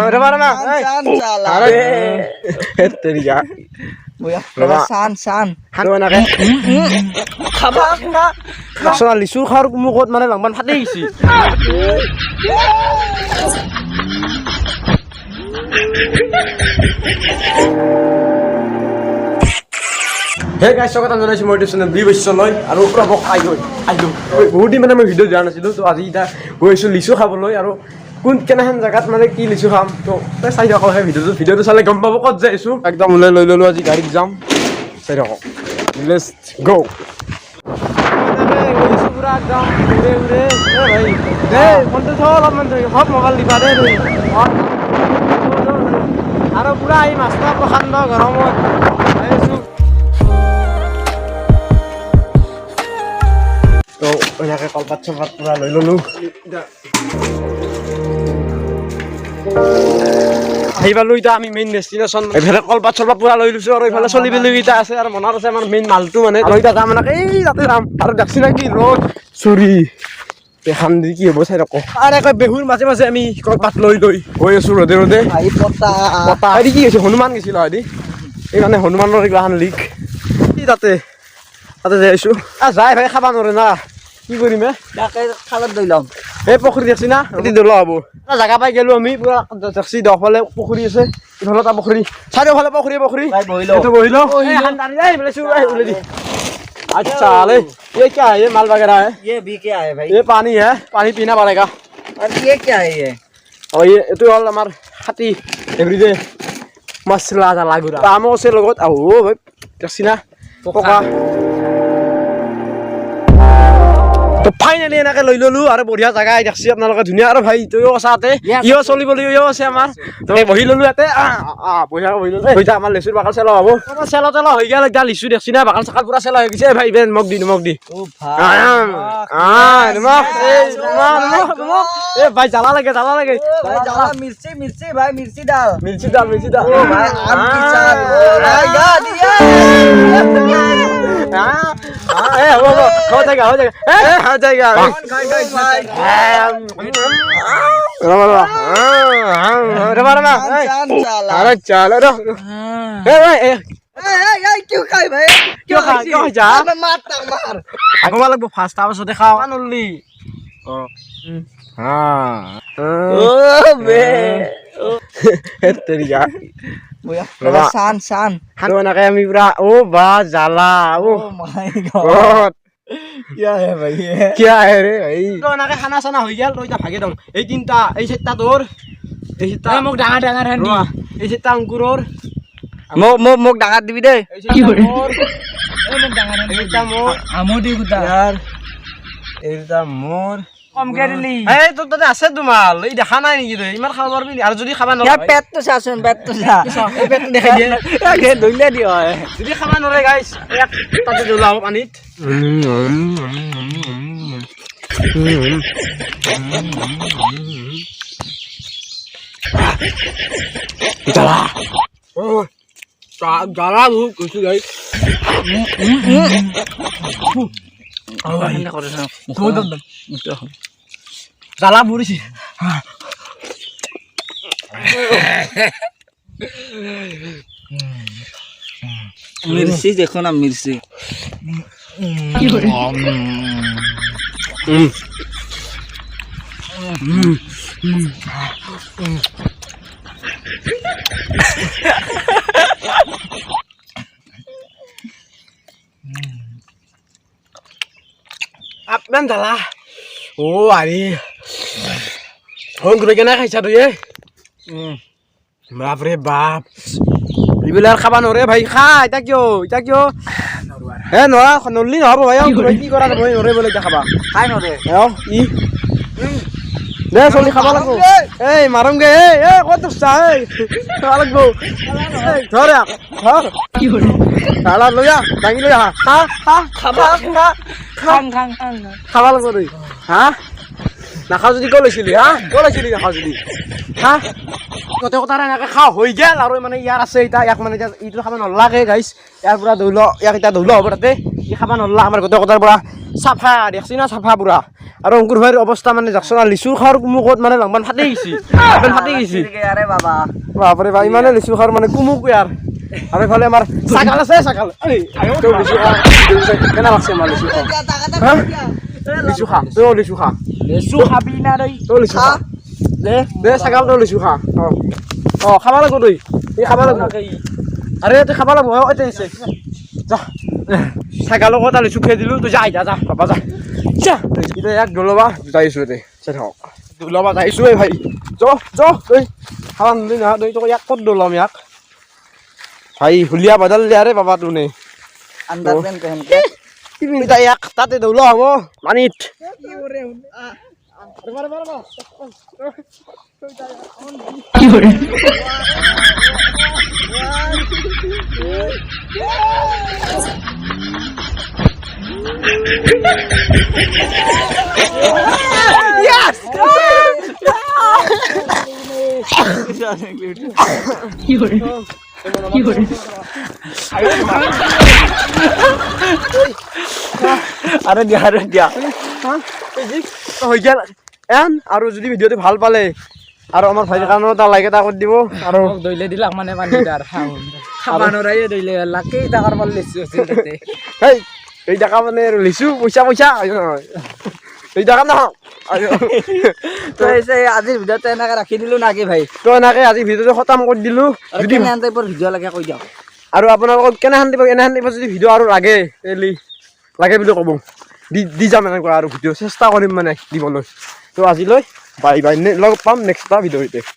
Udah mana mah? Teriak. San. Hanu anaknya. Kabak na. Soal lisu harus mukot mana lang man hati sih. Hey guys, स्वागत है मेरे motive channel blue vision लय আৰু প্ৰভক আইলো বহুত দিন মানে মই ভিডিও দিয়া নাছিলো তো আজি এটা গৈছো লিচু খাবলৈ আৰু কোন কেনেহেন জায়গাত মানে কি লিচু খাম তো চাই থাকক সেই ভিডিওটো চালে গম পাব ক'ত যাইছো একদম ওলাই লৈ ললো আজি গাড়ীত যাম চাই থাকক লেটস গো লিচু পুৰা একদম উৰে উৰে এ ভাই দে ফোনটো থ অলপমান ধৰি সব মোবাইল দিবা দে আৰু পুৰা এই মাছটা প্ৰচণ্ড গৰমত আহিছো তো এনেকৈ কলপাত চলপাত পুৰা লৈ ল'লোঁ আহি পালোঁ এতিয়া আমি মেইন ডেষ্টিনেশ্যন এইফালে কলপাত চলপাত পুৰা লৈ লৈছোঁ আৰু এইফালে চলি পেলিকেইটা আছে আৰু মনত আছে আমাৰ মেইন মালটো মানে আৰু এতিয়া যাম এনেকৈ এই তাতে যাম আৰু দেখছি না কি ৰ'দ চৰি দেখাম দি কি হ'ব চাই থাকক আৰু একে বেহুৰ মাজে মাজে আমি কলপাত লৈ গৈ আছোঁ ৰ'দে ৰ'দে পতা হেৰি কি হৈছে হনুমান গৈছিল হেৰি সেইকাৰণে হনুমানৰ এইগিলাখান লিক তাতে যাই আছোঁ যাই ভাই খাব নোৱাৰে না কি কৰিম খালত লৈ ল'ম এই পুখুৰী দেখছি না এটি দৌলা হ'ব জেগা পাই গ'লোঁ আমি পুৰা দেখছি দফালে পুখুৰী আছে ইফালে এটা পুখুৰী চাৰিওফালে পুখুৰী এইটো বহি লওঁ अच्छा ले ये क्या है ये माल वगैरह है ये भी क्या है भाई ये पानी है पानी पीना पड़ेगा और ये क्या है ये और ये तो वाला हमार खाती एवरीडे मसला जा लागुरा आमो से লগত আও ভাই দেখছি না পকা তো ফাইনালি এনেকে লৈ ললো আৰু বঢ়িয়া জায়গা দেখছি আপোনালোকে ধুনীয়া আৰু ভাই তয়ো আছাতে ইও চলিবলিও আছে আমাৰ তো বহি ললো ইয়াতে বঢ়িয়া বহি ললো হৈ যা আমাৰ লিচুৰ বাগান চেলা হ'ব চেলা তেলা হৈ গেল এতিয়া লিচু দেখছি না বাগান চাকাল পুৰা চেলা হৈ গৈছে ভাই বেন মোক দি ओ भाई এ ভাই জ্বালা লাগে भाई ज्यादा मिर्ची भाई मिर्ची डाल मिर्ची डाल ओ भाई आम की चाट ओ भाई गा दिया हो जाएगा अरे चलो क्यों खाई भाई क्यों जा मार aku malah bu fast apa sudah kawan uli oh be teriak san hanu anak kami pura oh bah jala oh my god क्या है भाई क्या है रे भाई तो नाके खाना साना হৈ গেল তই যা ভাগে দম এই তিনটা এই সেটটা তোর এই সেটটা মোক ডাঙৰ হান্দি এই সেটটা অঙ্কুৰৰ মোক ডাঙৰ দিবি দে কি কৰে এই মোক ডাঙৰ হান্দি এটা মোৰ আমো দি গুটা यार এইটা মোৰ কম কৰিলি এই তো তাতে আছে দুমাল এই দেখা নাই নেকি তই ইমান খাব পারবি আর যদি খাবা নৰে পেটটো চাচোন পেটটো চা এই পেটটো দেখাই দিয়ে আগে দইলা দিও যদি খাবা নৰে গাইস এক তাতে দলাও পানীত জ্বালা জ্বালা বহুত কৈছো গাইস জ্বালা বুড়িছি मिर्ची देखो ना मिर्ची आपन জ্বালা ও আরে ফোন করে কেনা খাইছা তুই বাপ রে বাপ এইবিলাক খাবা নৰে ভাই খা এটা কিয় হে নৰা নলি নহব ভাই কি কৰা যাব নৰে বলে খাবা খাই নৰে ই দে চলি খাবা লাগব এই মাৰমগে এই কত চাই খাবা লাগব ধৰ কি হল তালা লয়া ডাঙি লয়া খাবা খাবা লাগব তুই নাখাও যদি কল লৈছিলি নাখাও যদি গোটেই কথা এনেকৈ খাওঁ হৈ গেল আৰু মানে ইয়াৰ আছে এতিয়া ইয়াক মানে ইটো খাব নলাগে গাইছ ইয়াৰ পৰা ইয়াক এতিয়া দৌল হ'ব তাতে ই খাব নলা আমাৰ গোটেই কথাৰ পৰা চাফা দেখছি না চাফা পুৰা আৰু অংকুৰ ভাইৰ অৱস্থা মানে যাকচোন লিচু খাওয়াৰ কুমুকত মানে লাংবান ফাটি গৈছি ফাটি গৈছি আৰে বাবা বাপৰে বা ইমানে লিচু খাওয়াৰ মানে কুমুক ইয়াৰ আৰু এইফালে আমাৰ ছাগাল আছে ছাগাল তই লিচু খা কেনে লাগছে আমাৰ লিচু খা হা লিচু খা তই লিচু খা লেচু খাবি না রে তই লিচু খা দে ছাগাল তই লিচু খা খাবা লাগব তই খাবা লাগব আৰে তই খাবা লাগব এতিয়া আছে যা ছাগালক এটা লিচু খুৱাই দিলোঁ তই যা যা যা বাবা যা যা এতিয়া ইয়াক দৌলবা যাইছোঁ দে থাকক দৌলবা যাইছোঁ এই ভাই য তই খাবা নিলি নহয় তই তোক ইয়াক ক'ত দৌলাম ইয়াক ভাই হুলিয়া বাদাল দিয়া ৰে বাবা তোনে अंदर पेन पहन के এতিয়া ইয়াক তাতে দৌলা হ'ব পানীত अरे दिया হৈ গেল এন আৰু যদি ভিডিঅ'টো ভাল পালে আৰু আমাৰ ভাইৰ কাৰণেও এটা লাইক এটা কৰি দিব আৰু দইলে দিলাক মানে পানি দার খাবা নরাইয়ে দইলে লাকে টাকার পাল লেচু আছে তাতে হেই এই টাকা মানে লিচু পইচা এই টাকা নহয় তো এসে আজির ভিডিওতে এনেকে রাখি দিলো নাকি ভাই তো এনেকে আজি ভিডিঅ'টো খতম কৰি দিলোঁ যদি এন টাইপৰ ভিডিও লাগে কৈ দিয়ক আৰু আপোনালোকক কেনেহেন দিব যদি ভিডিঅ' আৰু লাগে বুলি ক'ব দি যাম এনেকুৱা আৰু ভিডিঅ' চেষ্টা কৰিম মানে দিবলৈ তো আজিলৈ বাই বাই লগ পাম নেক্সট এটা ভিডিঅ'তে